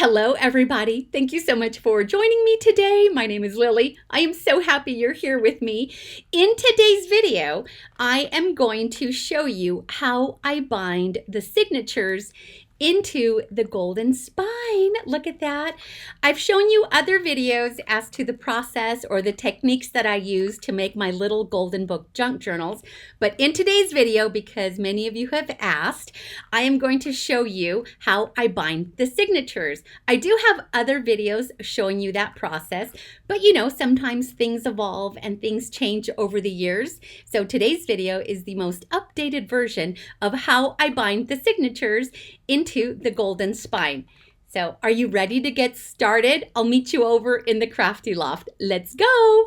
Hello, everybody. Thank you so much for joining me today. My name is Lily. I am so happy you're here with me. In today's video, I am going to show you how I bind the signatures into the golden spine. Look at that. I've shown you other videos as to the process or the techniques that I use to make my little golden book junk journals. But in today's video, because many of you have asked, I am going to show you how I bind the signatures. I do have other videos showing you that process, but you know, sometimes things evolve and things change over the years. So today's video is the most updated version of how I bind the signatures into the golden spine. So are you ready to get started? I'll meet you over in the crafty loft. Let's go.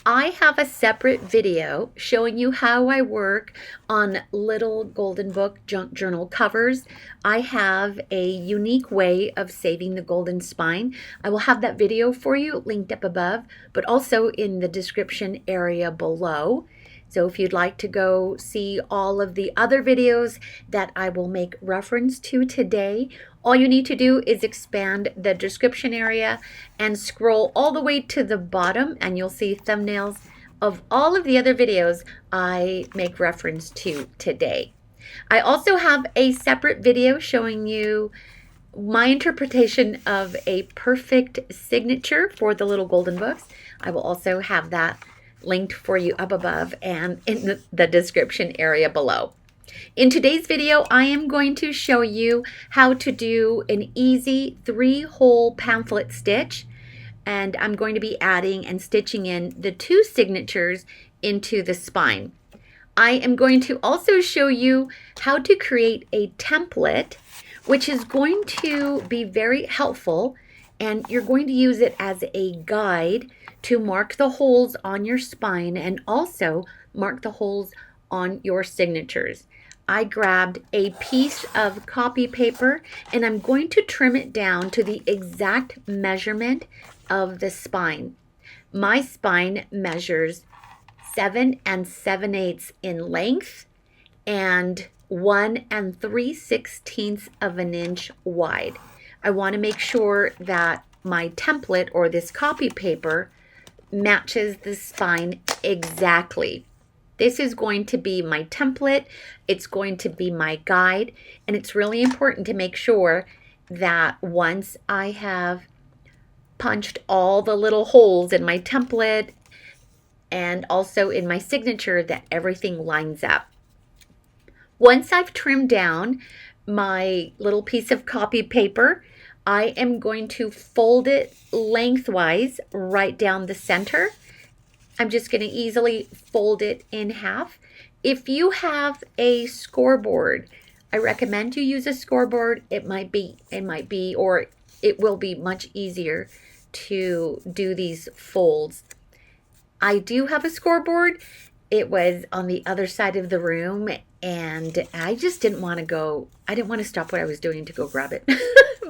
I have a separate video showing you how I work on little golden book junk journal covers. I have a unique way of saving the golden spine. I will have that video for you linked up above, but also in the description area below. So if you'd like to go see all of the other videos that I will make reference to today, all you need to do is expand the description area and scroll all the way to the bottom, and you'll see thumbnails of all of the other videos I make reference to today. I also have a separate video showing you my interpretation of a perfect signature for the little golden books. I will also have that linked for you up above and in the description area below. In today's video, I am going to show you how to do an easy 3-hole pamphlet stitch, and I'm going to be adding and stitching in the 2 signatures into the spine. I am going to also show you how to create a template, which is going to be very helpful, and you're going to use it as a guide to mark the holes on your spine and also mark the holes on your signatures. I grabbed a piece of copy paper and I'm going to trim it down to the exact measurement of the spine. My spine measures 7 7/8 in length and 1 3/16 of an inch wide. I want to make sure that my template or this copy paper matches the spine exactly. This is going to be my template, it's going to be my guide, and it's really important to make sure that once I have punched all the little holes in my template and also in my signature that everything lines up. Once I've trimmed down my little piece of copy paper, I am going to fold it lengthwise right down the center. I'm just going to easily fold it in half. If you have a scoreboard, I recommend you use a scoreboard. It might be, or it will be much easier to do these folds. I do have a scoreboard. It was on the other side of the room, and I just didn't want to go. I didn't want to stop what I was doing to go grab it.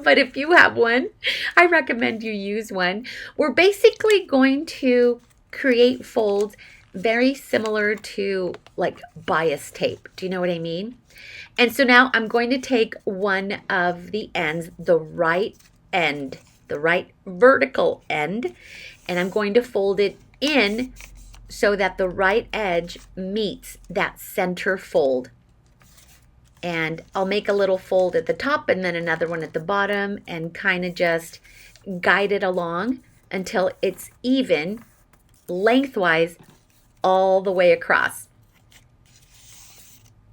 But if you have one, I recommend you use one. We're basically going to create folds very similar to like bias tape. Do you know what I mean? And so now I'm going to take one of the ends, the right end, the right vertical end, and I'm going to fold it in so that the right edge meets that center fold. And I'll make a little fold at the top and then another one at the bottom and kind of just guide it along until it's even lengthwise all the way across.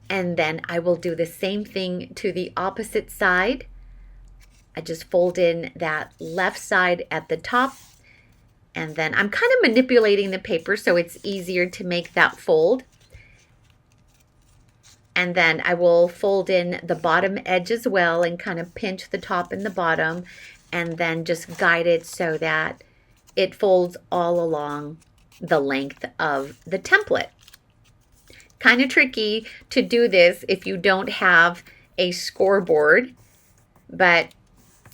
And then I will do the same thing to the opposite side. I just fold in that left side at the top, and then I'm kind of manipulating the paper so it's easier to make that fold. And then I will fold in the bottom edge as well and kind of pinch the top and the bottom and then just guide it so that it folds all along the length of the template. Kind of tricky to do this if you don't have a scoreboard, but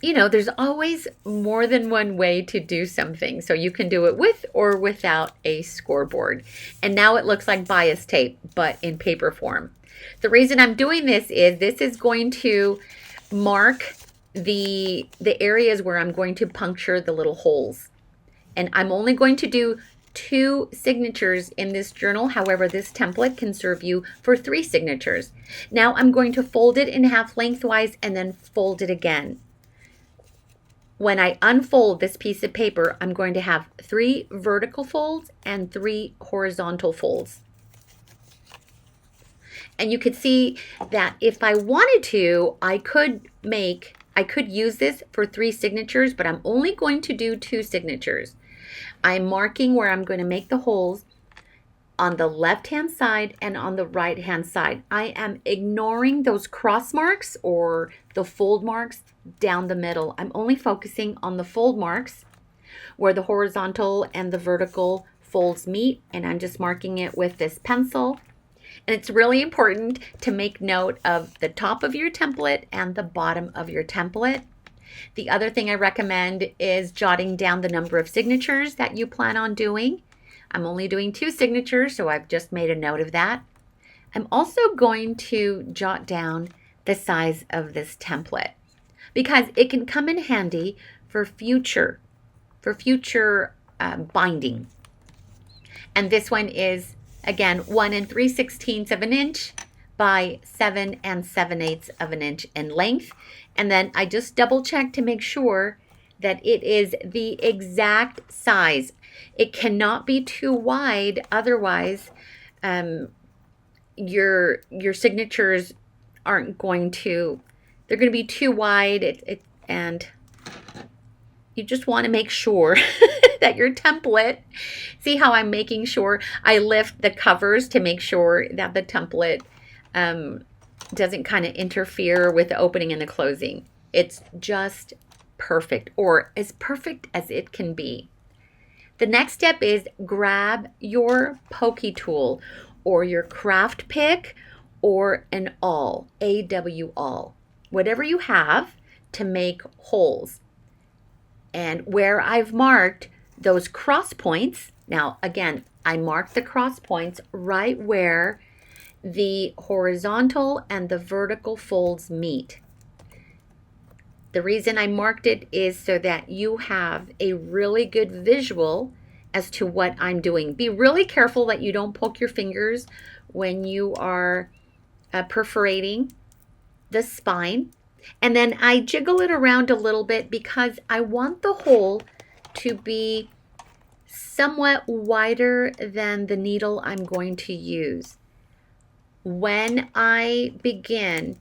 you know, there's always more than one way to do something. So you can do it with or without a scoreboard. And now it looks like bias tape, but in paper form. The reason I'm doing this is going to mark the areas where I'm going to puncture the little holes. And I'm only going to do 2 signatures in this journal. However, this template can serve you for 3 signatures. Now I'm going to fold it in half lengthwise and then fold it again. When I unfold this piece of paper, I'm going to have 3 vertical folds and 3 horizontal folds. And you could see that if I wanted to, I could use this for 3 signatures, but I'm only going to do 2 signatures. I'm marking where I'm going to make the holes on the left-hand side and on the right-hand side. I am ignoring those cross marks or the fold marks down the middle. I'm only focusing on the fold marks where the horizontal and the vertical folds meet, and I'm just marking it with this pencil. And it's really important to make note of the top of your template and the bottom of your template. The other thing I recommend is jotting down the number of signatures that you plan on doing. I'm only doing 2 signatures, so I've just made a note of that. I'm also going to jot down the size of this template because it can come in handy for future binding. And this one is, again, 1 3/16 of an inch by 7 7/8 of an inch in length. And then I just double check to make sure that it is the exact size. It cannot be too wide, otherwise your signatures aren't going to, they're going to be too wide, and you just want to make sure that your template, see how I'm making sure I lift the covers to make sure that the template doesn't kind of interfere with the opening and the closing. It's just perfect, or as perfect as it can be. The next step is grab your pokey tool or your craft pick or an awl, A-W awl, whatever you have to make holes. And where I've marked those cross points, now again, I marked the cross points right where the horizontal and the vertical folds meet. The reason I marked it is so that you have a really good visual as to what I'm doing. Be really careful that you don't poke your fingers when you are perforating the spine. And then I jiggle it around a little bit because I want the hole to be somewhat wider than the needle I'm going to use. When I begin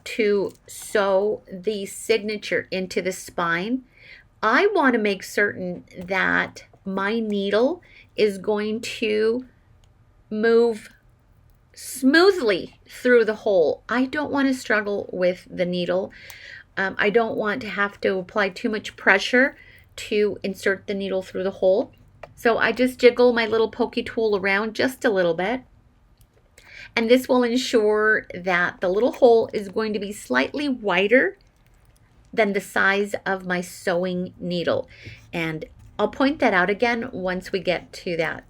to sew the signature into the spine, I want to make certain that my needle is going to move smoothly through the hole. I don't want to struggle with the needle. I don't want to have to apply too much pressure to insert the needle through the hole. So I just jiggle my little pokey tool around just a little bit. And this will ensure that the little hole is going to be slightly wider than the size of my sewing needle. And I'll point that out again once we get to that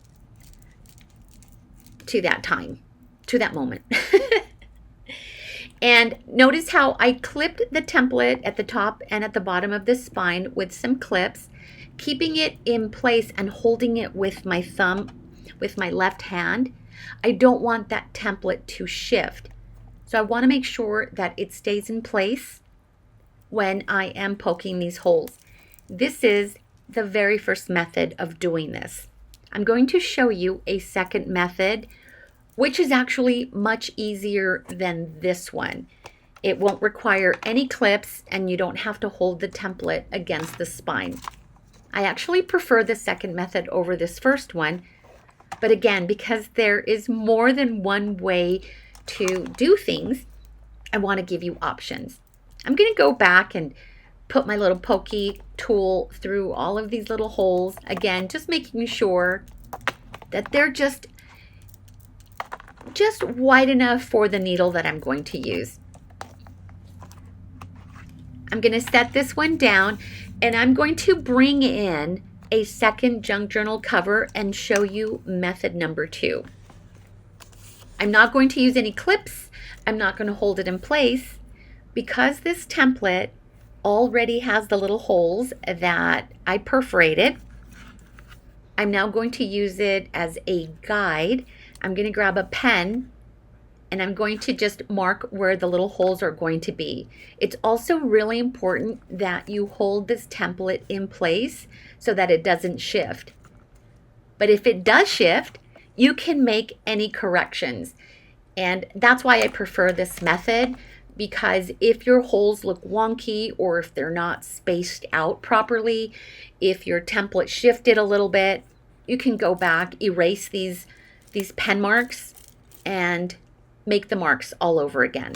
moment. And notice how I clipped the template at the top and at the bottom of the spine with some clips, keeping it in place and holding it with my thumb, with my left hand. I don't want that template to shift. So I want to make sure that it stays in place when I am poking these holes. This is the very first method of doing this. I'm going to show you a second method, which is actually much easier than this one. It won't require any clips and you don't have to hold the template against the spine. I actually prefer the second method over this first one. But again, because there is more than one way to do things, I want to give you options. I'm going to go back and put my little pokey tool through all of these little holes. Again, just making sure that they're just wide enough for the needle that I'm going to use. I'm going to set this one down and I'm going to bring in a second junk journal cover and show you method number 2. I'm not going to use any clips. I'm not going to hold it in place because this template already has the little holes that I perforated. I'm now going to use it as a guide. I'm going to grab a pen and I'm going to just mark where the little holes are going to be. It's also really important that you hold this template in place so that it doesn't shift. But if it does shift, you can make any corrections. And that's why I prefer this method, because if your holes look wonky or if they're not spaced out properly, if your template shifted a little bit, you can go back, erase these pen marks and make the marks all over again.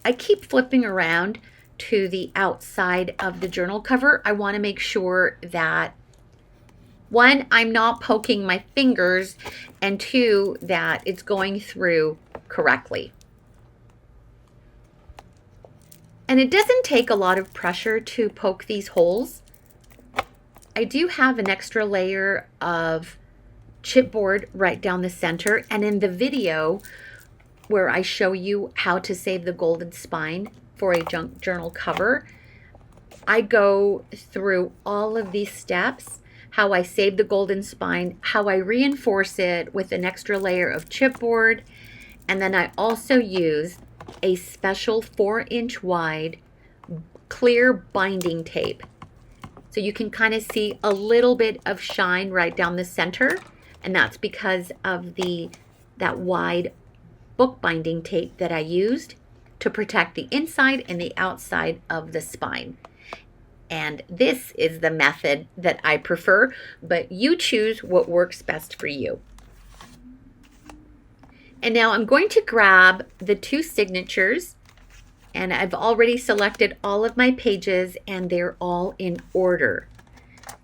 I keep flipping around to the outside of the journal cover. I want to make sure that, one, I'm not poking my fingers, and two, that it's going through correctly. And it doesn't take a lot of pressure to poke these holes. I do have an extra layer of chipboard right down the center, and in the video where I show you how to save the golden spine for a junk journal cover, I go through all of these steps, how I save the golden spine, how I reinforce it with an extra layer of chipboard, and then I also use a special 4-inch wide clear binding tape. So you can kind of see a little bit of shine right down the center, and that's because of that wide bookbinding tape that I used to protect the inside and the outside of the spine. And this is the method that I prefer, but you choose what works best for you. And now I'm going to grab the 2 signatures, and I've already selected all of my pages and they're all in order.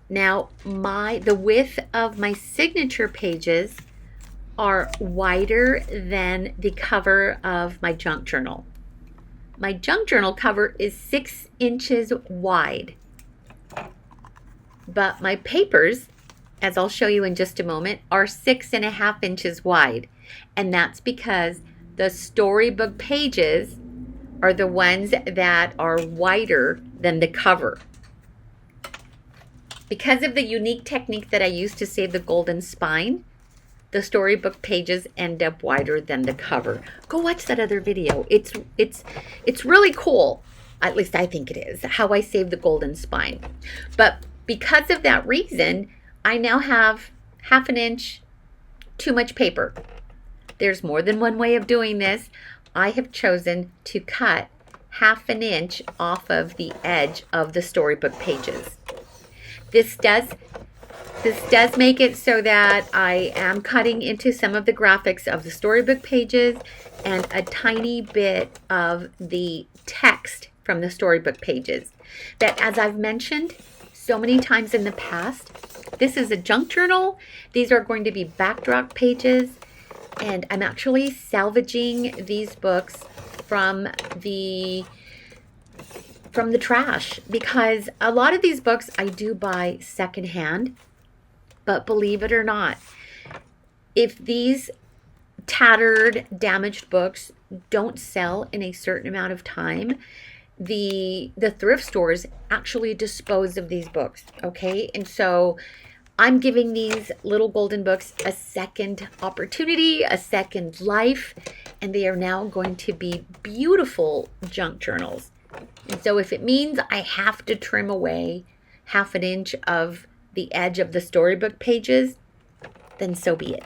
Now the width of my signature pages are wider than the cover of my junk journal. My junk journal cover is 6 inches wide, but my papers, as I'll show you in just a moment, are 6.5 inches wide. And that's because the storybook pages are the ones that are wider than the cover. Because of the unique technique that I use to save the golden spine, the storybook pages end up wider than the cover. Go watch that other video. It's really cool. At least I think it is, how I save the golden spine. But because of that reason, I now have 1/2 inch too much paper. There's more than one way of doing this. I have chosen to cut 1/2 inch off of the edge of the storybook pages. This does make it so that I am cutting into some of the graphics of the storybook pages and a tiny bit of the text from the storybook pages. But as I've mentioned so many times in the past, this is a junk journal. These are going to be backdrop pages, and I'm actually salvaging these books from the trash, because a lot of these books I do buy secondhand. But believe it or not, if these tattered, damaged books don't sell in a certain amount of time, the thrift stores actually dispose of these books, okay? And so I'm giving these little golden books a second opportunity, a second life, and they are now going to be beautiful junk journals. And so if it means I have to trim away 1/2 inch of the edge of the storybook pages, then so be it.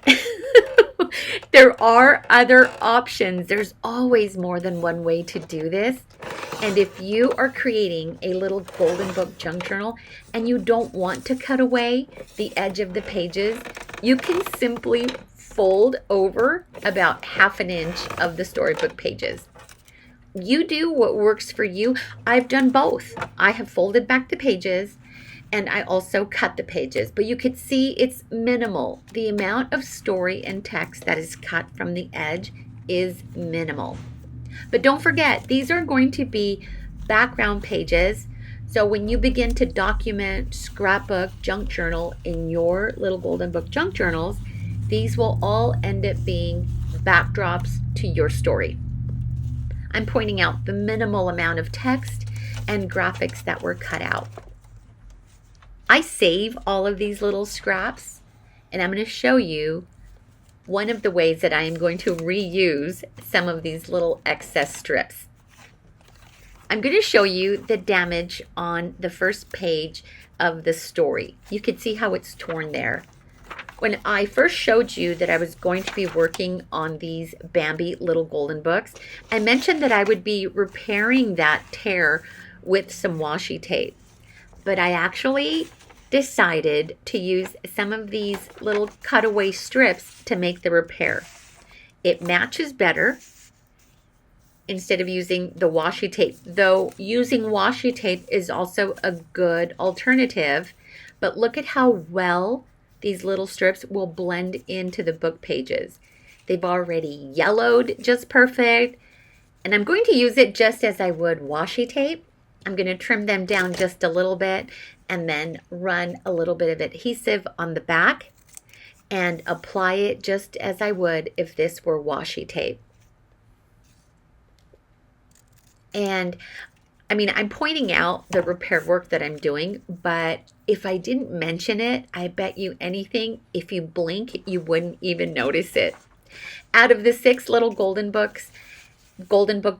There are other options. There's always more than one way to do this. And if you are creating a little golden book junk journal and you don't want to cut away the edge of the pages, you can simply fold over about 1/2 inch of the storybook pages. You do what works for you. I've done both. I have folded back the pages and I also cut the pages, but you could see it's minimal. The amount of story and text that is cut from the edge is minimal. But don't forget, these are going to be background pages. So when you begin to document scrapbook junk journal in your little golden book junk journals, these will all end up being backdrops to your story. I'm pointing out the minimal amount of text and graphics that were cut out. I save all of these little scraps, and I'm going to show you one of the ways that I am going to reuse some of these little excess strips. I'm going to show you the damage on the first page of the story. You can see how it's torn there. When I first showed you that I was going to be working on these Bambi little golden books, I mentioned that I would be repairing that tear with some washi tape. But I actually decided to use some of these little cutaway strips to make the repair. It matches better instead of using the washi tape, though using washi tape is also a good alternative. But look at how well these little strips will blend into the book pages. They've already yellowed just perfect, and I'm going to use it just as I would washi tape. I'm going to trim them down just a little bit and then run a little bit of adhesive on the back and apply it just as I would if this were washi tape. And I mean, I'm pointing out the repair work that I'm doing, but if I didn't mention it, I bet you anything, if you blink, you wouldn't even notice it. Out of the 6 little golden book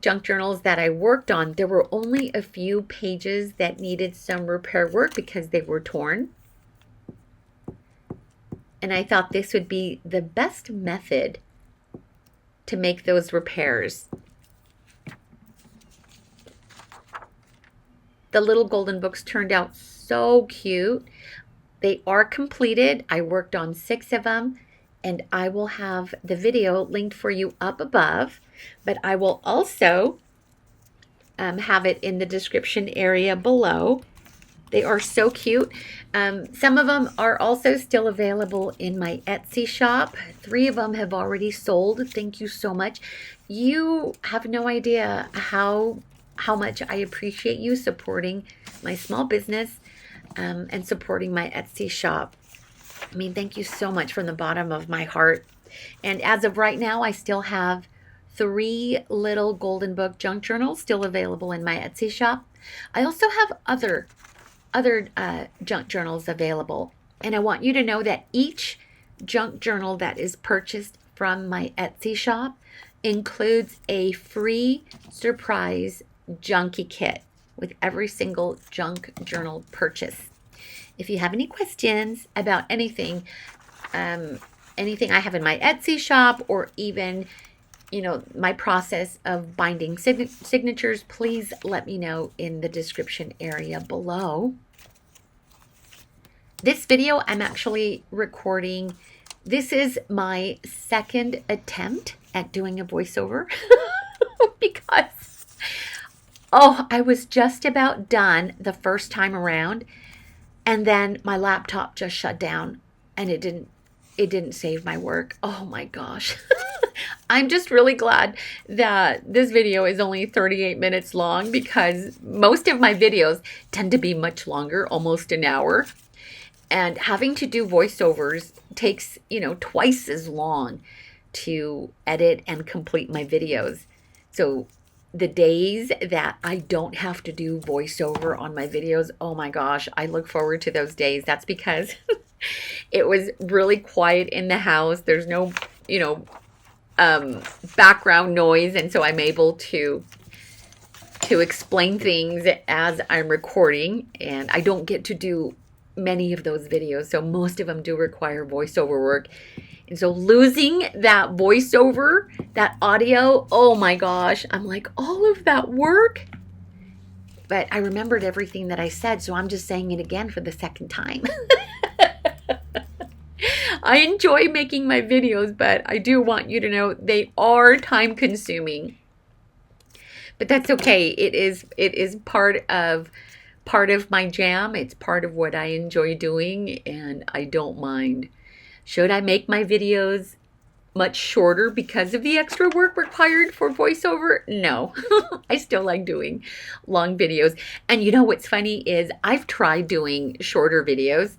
junk journals that I worked on, there were only a few pages that needed some repair work because they were torn. And I thought this would be the best method to make those repairs. The little golden books turned out so cute. They are completed. I worked on 6 of them, and I will have the video linked for you up above, but I will also have it in the description area below. They are so cute. Some of them are also still available in my Etsy shop. 3 of them have already sold. Thank you so much. You have no idea how much I appreciate you supporting my small business and supporting my Etsy shop. I mean, thank you so much from the bottom of my heart. And as of right now, I still have 3 little golden book junk journals still available in my Etsy shop. I also have other junk journals available. And I want you to know that each junk journal that is purchased from my Etsy shop includes a free surprise junkie kit with every single junk journal purchase. If you have any questions about anything I have in my Etsy shop, or even, my process of binding signatures, please let me know in the description area below. This video I'm actually recording. This is my 2nd attempt at doing a voiceover because I was just about done the first time around, and then my laptop just shut down and it didn't save my work. Oh my gosh. I'm just really glad that this video is only 38 minutes long, because most of my videos tend to be much longer, almost an hour. And having to do voiceovers takes, twice as long to edit and complete my videos. So the days that I don't have to do voiceover on my videos, oh my gosh, I look forward to those days. That's because it was really quiet in the house. There's no, background noise. And so I'm able to explain things as I'm recording, and I don't get to do many of those videos. So most of them do require voiceover work. And so losing that voiceover, that audio, oh my gosh, I'm like, all of that work? But I remembered everything that I said, so I'm just saying it again for the 2nd time. I enjoy making my videos, but I do want you to know they are time consuming. But that's okay. It is part of my jam. It's part of what I enjoy doing, and I don't mind. Should I make my videos much shorter because of the extra work required for voiceover? No. I still like doing long videos. And you know what's funny is I've tried doing shorter videos,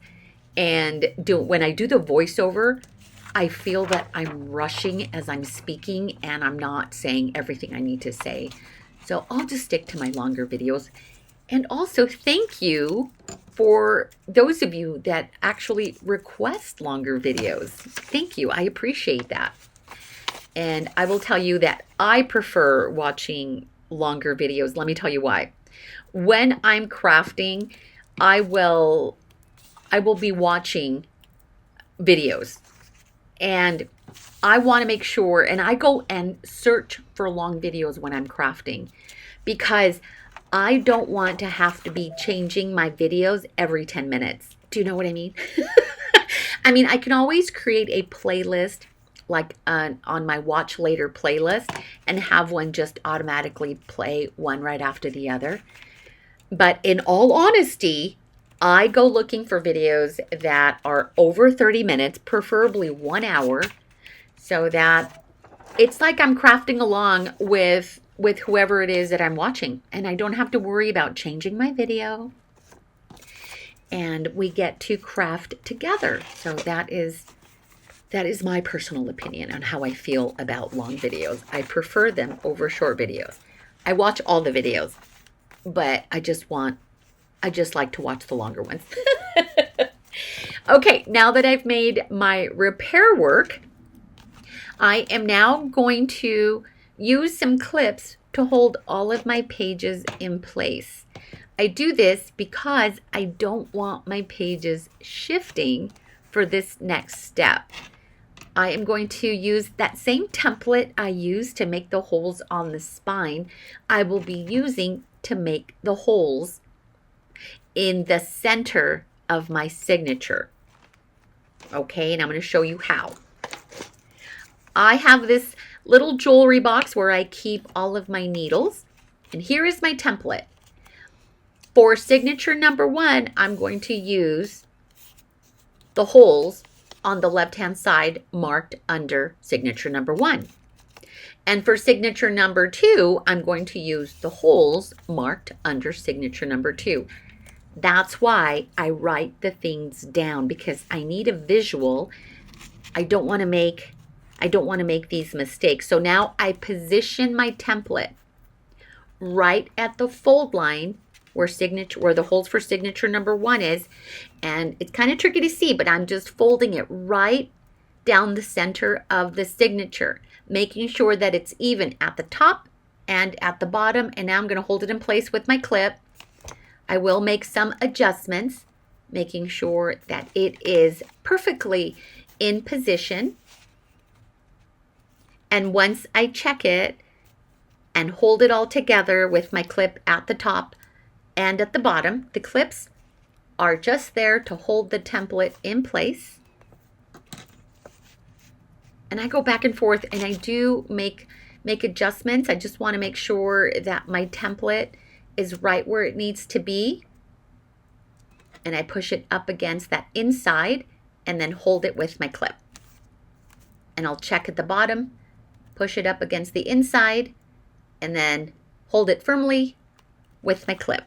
and when I do the voiceover, I feel that I'm rushing as I'm speaking and I'm not saying everything I need to say. So I'll just stick to my longer videos. And also thank you for those of you that actually request longer videos. Thank you. I appreciate that. And I will tell you that I prefer watching longer videos. Let me tell you why. When I'm crafting, I will be watching videos, and I want to make sure, and I go and search for long videos when I'm crafting, because I don't want to have to be changing my videos every 10 minutes. Do you know what I mean? I mean, I can always create a playlist like on my watch later playlist and have one just automatically play one right after the other. But in all honesty, I go looking for videos that are over 30 minutes, preferably 1 hour, so that it's like I'm crafting along with whoever it is that I'm watching, and I don't have to worry about changing my video, and we get to craft together. So that is my personal opinion on how I feel about long videos. I prefer them over short videos. I watch all the videos, but I just like to watch the longer ones. Okay, now that I've made my repair work, I am now going to use some clips to hold all of my pages in place. I do this because I don't want my pages shifting for this next step. I am going to use that same template I used to make the holes on the spine. I will be using to make the holes in the center of my signature. Okay, and I'm going to show you how. I have this little jewelry box where I keep all of my needles, and here is my template. For signature number 1, I'm going to use the holes on the left-hand side marked under signature number 1. And for signature number 2, I'm going to use the holes marked under signature number 2. That's why I write the things down, because I need a visual. I don't want to make these mistakes. So now I position my template right at the fold line where the holes for signature number 1 is, and it's kind of tricky to see, but I'm just folding it right down the center of the signature, making sure that it's even at the top and at the bottom. And now I'm going to hold it in place with my clip. I will make some adjustments, making sure that it is perfectly in position. And once I check it and hold it all together with my clip at the top and at the bottom, the clips are just there to hold the template in place. And I go back and forth, and I do make adjustments. I just want to make sure that my template is right where it needs to be. And I push it up against that inside and then hold it with my clip. And I'll check at the bottom, push it up against the inside, and then hold it firmly with my clip.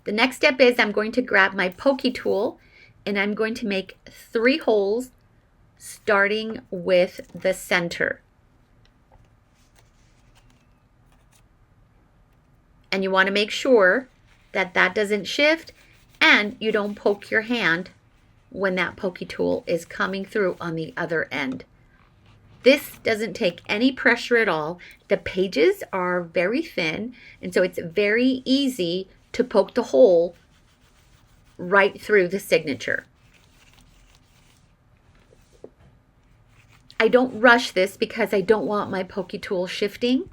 The next step is I'm going to grab my pokey tool, and I'm going to make 3 holes starting with the center. And you want to make sure that that doesn't shift and you don't poke your hand when that pokey tool is coming through on the other end. This doesn't take any pressure at all. The pages are very thin, and so it's very easy to poke the hole right through the signature. I don't rush this because I don't want my pokey tool shifting,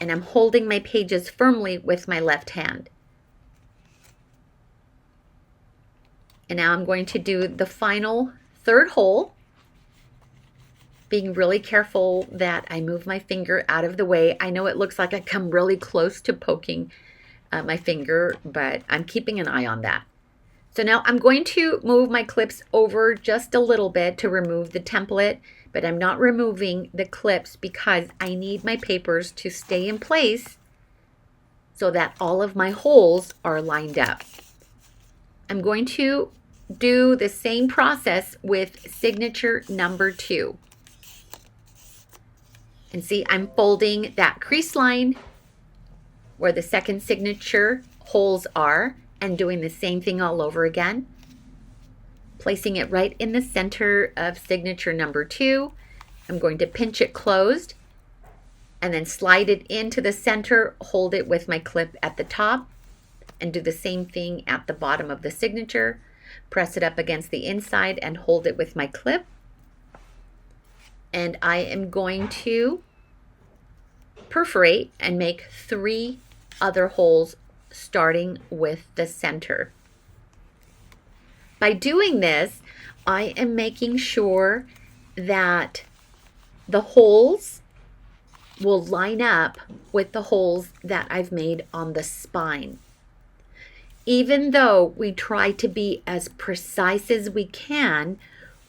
and I'm holding my pages firmly with my left hand. And now I'm going to do the final 3rd hole, being really careful that I move my finger out of the way. I know it looks like I come really close to poking my finger, but I'm keeping an eye on that. So now I'm going to move my clips over just a little bit to remove the template, but I'm not removing the clips because I need my papers to stay in place so that all of my holes are lined up. I'm going to do the same process with signature number 2. And see, I'm folding that crease line where the second signature holes are and doing the same thing all over again. Placing it right in the center of signature number 2. I'm going to pinch it closed and then slide it into the center, hold it with my clip at the top, and do the same thing at the bottom of the signature. Press it up against the inside and hold it with my clip. And I am going to perforate and make 3 other holes starting with the center. By doing this, I am making sure that the holes will line up with the holes that I've made on the spine. Even though we try to be as precise as we can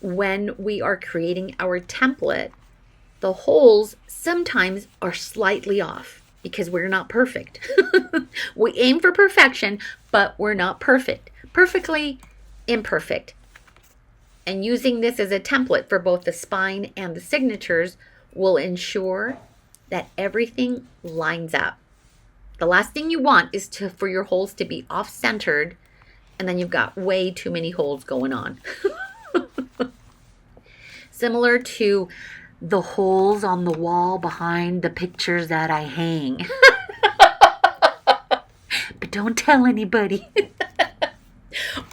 when we are creating our template, the holes sometimes are slightly off because we're not perfect. We aim for perfection, but we're not perfect. Perfectly imperfect. And using this as a template for both the spine and the signatures will ensure that everything lines up. The last thing you want is for your holes to be off-centered, and then you've got way too many holes going on. Similar to the holes on the wall behind the pictures that I hang. But don't tell anybody.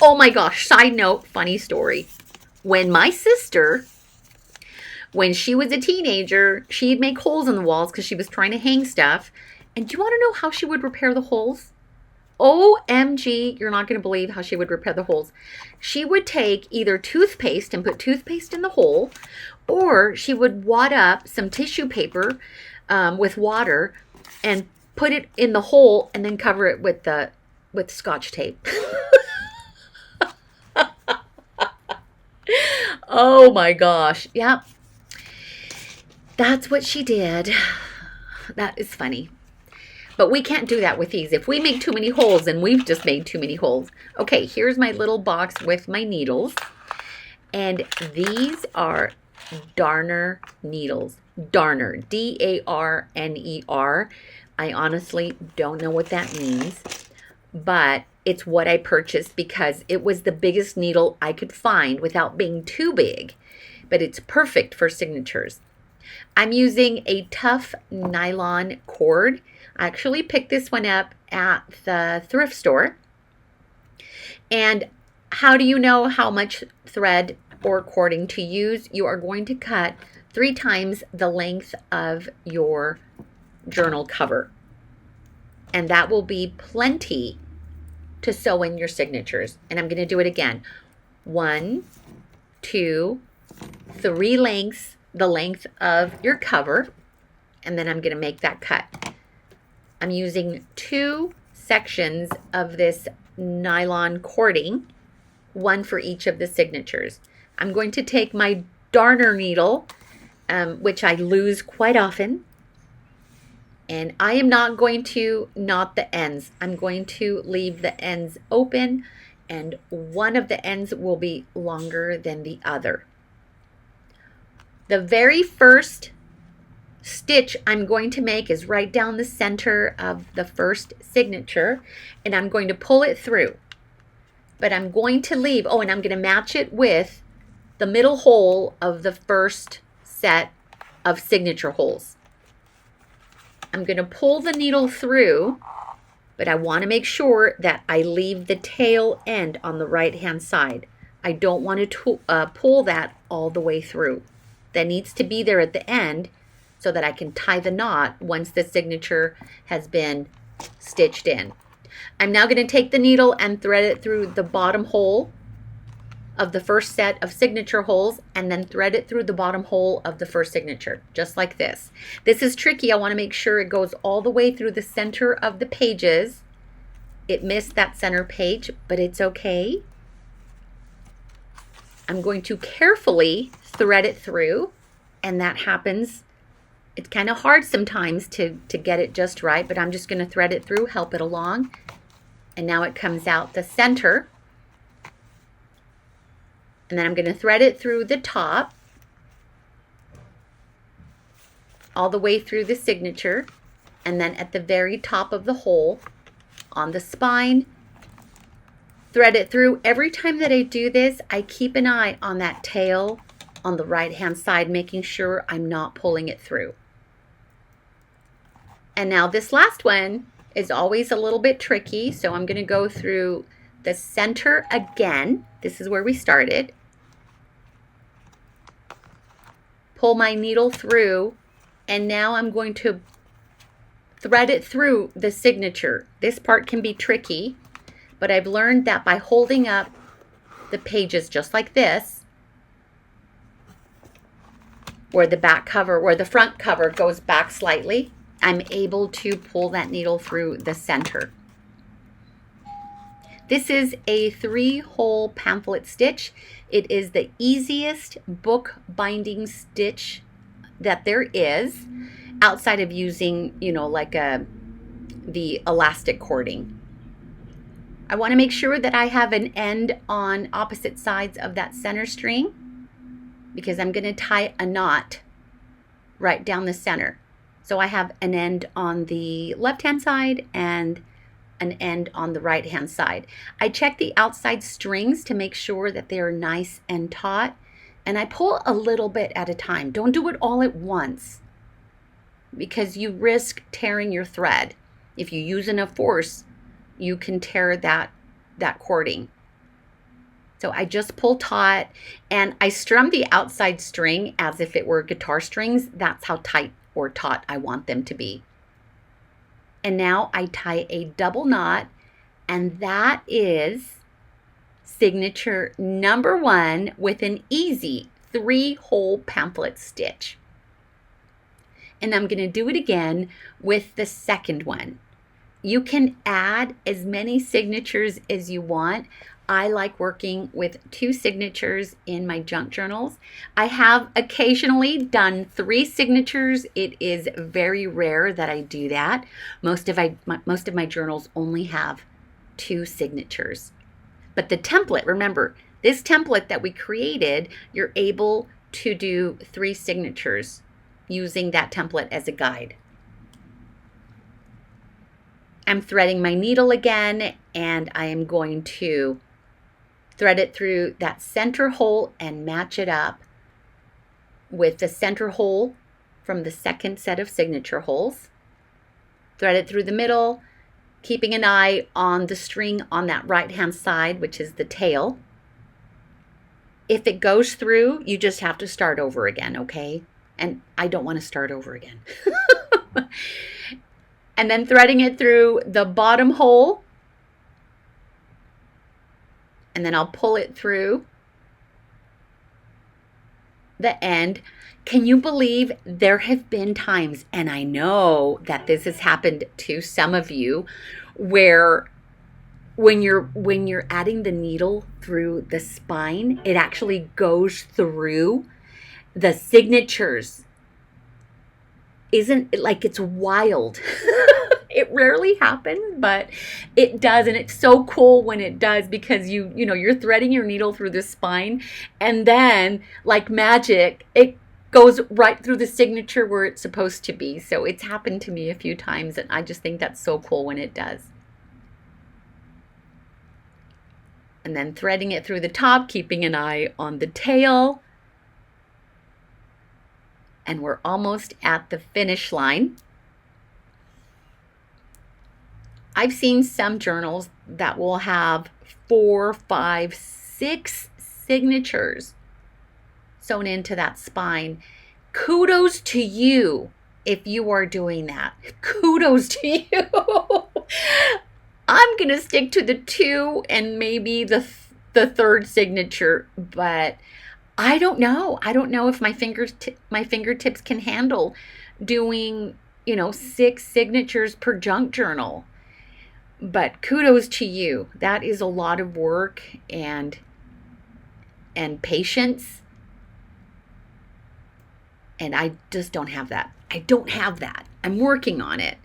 Oh my gosh, side note, funny story. When my sister, when she was a teenager, she'd make holes in the walls because she was trying to hang stuff. And do you want to know how she would repair the holes? OMG, you're not going to believe how she would repair the holes. She would take either toothpaste and put toothpaste in the hole, or she would wad up some tissue paper with water and put it in the hole and then cover it with Scotch tape. Oh my gosh. Yep. That's what she did. That is funny. But we can't do that with these. If we make too many holes, then we've just made too many holes. Okay, here's my little box with my needles. And these are Darner needles. Darner, D-A-R-N-E-R. I honestly don't know what that means, but it's what I purchased because it was the biggest needle I could find without being too big, but it's perfect for signatures. I'm using a tough nylon cord. I actually picked this one up at the thrift store. And how do you know how much thread or cording to use? You are going to cut 3 times the length of your journal cover. And that will be plenty to sew in your signatures. And I'm going to do it again. 1, 2, 3 lengths, the length of your cover. And then I'm going to make that cut. I'm using 2 sections of this nylon cording, 1 for each of the signatures. I'm going to take my darner needle, which I lose quite often, and I am not going to knot the ends. I'm going to leave the ends open, and one of the ends will be longer than the other. The very first stitch I'm going to make is right down the center of the first signature, and I'm going to pull it through. But I'm going to leave, and I'm going to match it with the middle hole of the first set of signature holes. I'm going to pull the needle through, but I want to make sure that I leave the tail end on the right hand side. I don't want to pull that all the way through. That needs to be there at the end so that I can tie the knot once the signature has been stitched in. I'm now going to take the needle and thread it through the bottom hole of the first set of signature holes and then thread it through the bottom hole of the first signature, just like this. This is tricky. I want to make sure it goes all the way through the center of the pages. It missed that center page, but it's okay. I'm going to carefully thread it through, and that happens. It's kind of hard sometimes to get it just right, but I'm just going to thread it through, help it along. And now it comes out the center. And then I'm going to thread it through the top, all the way through the signature, and then at the very top of the hole on the spine, thread it through. Every time that I do this, I keep an eye on that tail on the right hand side, making sure I'm not pulling it through. And now this last one is always a little bit tricky, so I'm going to go through the center again. This is where we started. Pull my needle through, and now I'm going to thread it through the signature. This part can be tricky, but I've learned that by holding up the pages just like this, where the back cover, where the front cover goes back slightly, I'm able to pull that needle through the center. This is a 3-hole pamphlet stitch. It is the easiest book binding stitch that there is, outside of using, like the elastic cording. I want to make sure that I have an end on opposite sides of that center string, because I'm going to tie a knot right down the center. So I have an end on the left-hand side and an end on the right-hand side. I check the outside strings to make sure that they are nice and taut, and I pull a little bit at a time. Don't do it all at once, because you risk tearing your thread. If you use enough force, you can tear that cording. So I just pull taut, and I strum the outside string as if it were guitar strings. That's how tight or taut I want them to be. And now I tie a double knot, and that is signature number 1 with an easy 3-hole pamphlet stitch. And I'm going to do it again with the second one. You can add as many signatures as you want. I like working with 2 signatures in my junk journals. I have occasionally done 3 signatures. It is very rare that I do that. Most of my journals only have 2 signatures. But the template, remember, this template that we created, you're able to do 3 signatures using that template as a guide. I'm threading my needle again, and I am going to thread it through that center hole and match it up with the center hole from the second set of signature holes. Thread it through the middle, keeping an eye on the string on that right-hand side, which is the tail. If it goes through, you just have to start over again, okay? And I don't want to start over again. And then threading it through the bottom hole, and then I'll pull it through the end. Can you believe there have been times, and I know that this has happened to some of you, where when you're adding the needle through the spine, it actually goes through the signatures. Isn't it like, it's wild? It rarely happens, but it does, and it's so cool when it does, because you're threading your needle through the spine, and then like magic, it goes right through the signature where it's supposed to be. So it's happened to me a few times, and I just think that's so cool when it does. And then threading it through the top, keeping an eye on the tail. And we're almost at the finish line. I've seen some journals that will have 4, 5, 6 signatures sewn into that spine. Kudos to you if you are doing that. Kudos to you. I'm going to stick to the 2 and maybe the third signature, but I don't know. I don't know if my fingertips can handle doing, 6 signatures per junk journal. But kudos to you. That is a lot of work and patience. And I just don't have that. I don't have that. I'm working on it.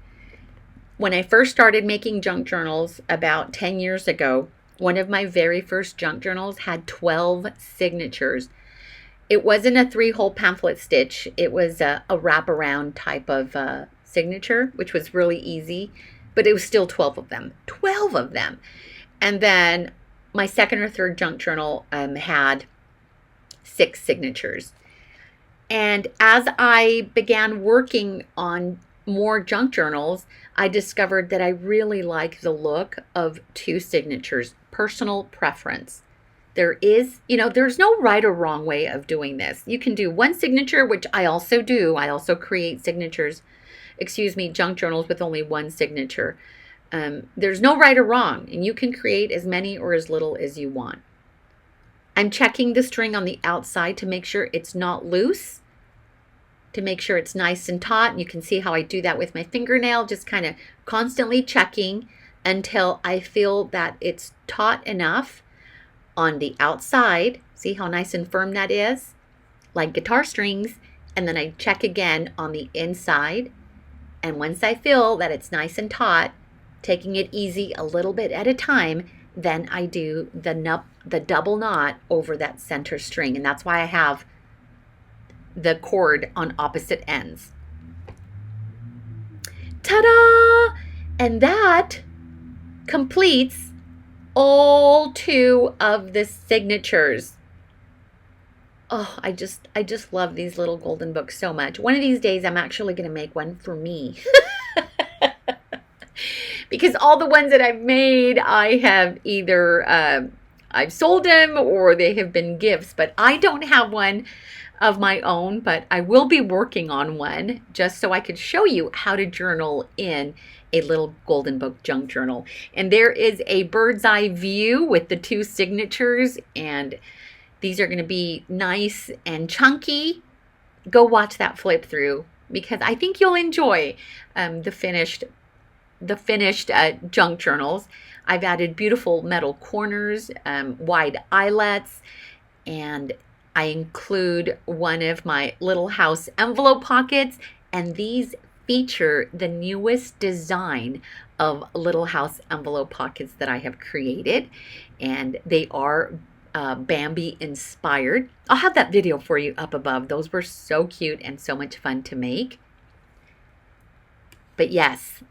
When I first started making junk journals about 10 years ago, one of my very first junk journals had 12 signatures. It wasn't a 3-hole pamphlet stitch. It was a wraparound type of signature, which was really easy, but it was still 12 of them. 12 of them. And then my second or third junk journal had 6 signatures. And as I began working on more junk journals, I discovered that I really like the look of 2 signatures. Personal preference. There's no right or wrong way of doing this. You can do 1 signature, which I also do. I also create junk journals with only 1 signature. There's no right or wrong, and you can create as many or as little as you want. I'm checking the string on the outside to make sure it's not loose, to make sure it's nice and taut. And you can see how I do that with my fingernail, just kind of constantly checking until I feel that it's taut enough on the outside. See how nice and firm that is? Like guitar strings. And then I check again on the inside. And once I feel that it's nice and taut, taking it easy a little bit at a time, then I do the double knot over that center string. And that's why I have the cord on opposite ends. Ta-da! And that completes all 2 of the signatures. Oh, I just love these little golden books so much. One of these days I'm actually going to make one for me. Because all the ones that I've made, I have either I've sold them or they have been gifts, but I don't have one of my own, but I will be working on one just so I could show you how to journal in a little golden book junk journal. And there is a bird's eye view with the 2 signatures, and these are going to be nice and chunky. Go watch that flip through because I think you'll enjoy the finished junk journals. I've added beautiful metal corners, wide eyelets, and I include one of my little house envelope pockets, and these feature the newest design of little house envelope pockets that I have created, and they are Bambi inspired. I'll have that video for you up above. Those were so cute and so much fun to make. But yes,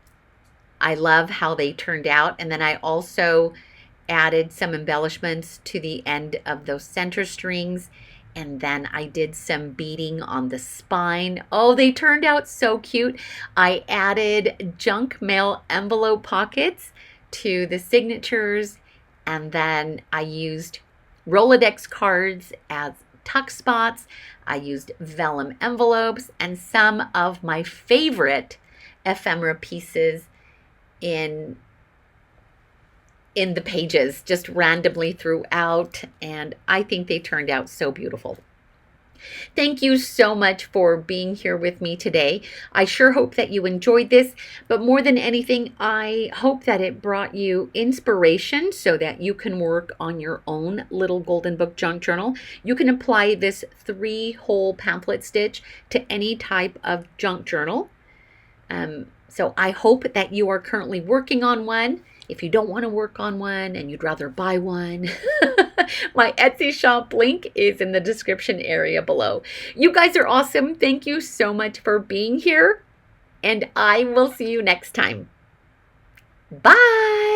I love how they turned out. And then I also added some embellishments to the end of those center strings. And then I did some beading on the spine. Oh, they turned out so cute. I added junk mail envelope pockets to the signatures. And then I used Rolodex cards as tuck spots. I used vellum envelopes and some of my favorite ephemera pieces in the pages, just randomly throughout, and I think they turned out so beautiful. Thank you so much for being here with me today. I sure hope that you enjoyed this, but more than anything, I hope that it brought you inspiration so that you can work on your own little golden book junk journal. You can apply this 3-hole pamphlet stitch to any type of junk journal. So I hope that you are currently working on one. If you don't want to work on one and you'd rather buy one, my Etsy shop link is in the description area below. You guys are awesome. Thank you so much for being here, and I will see you next time. Bye.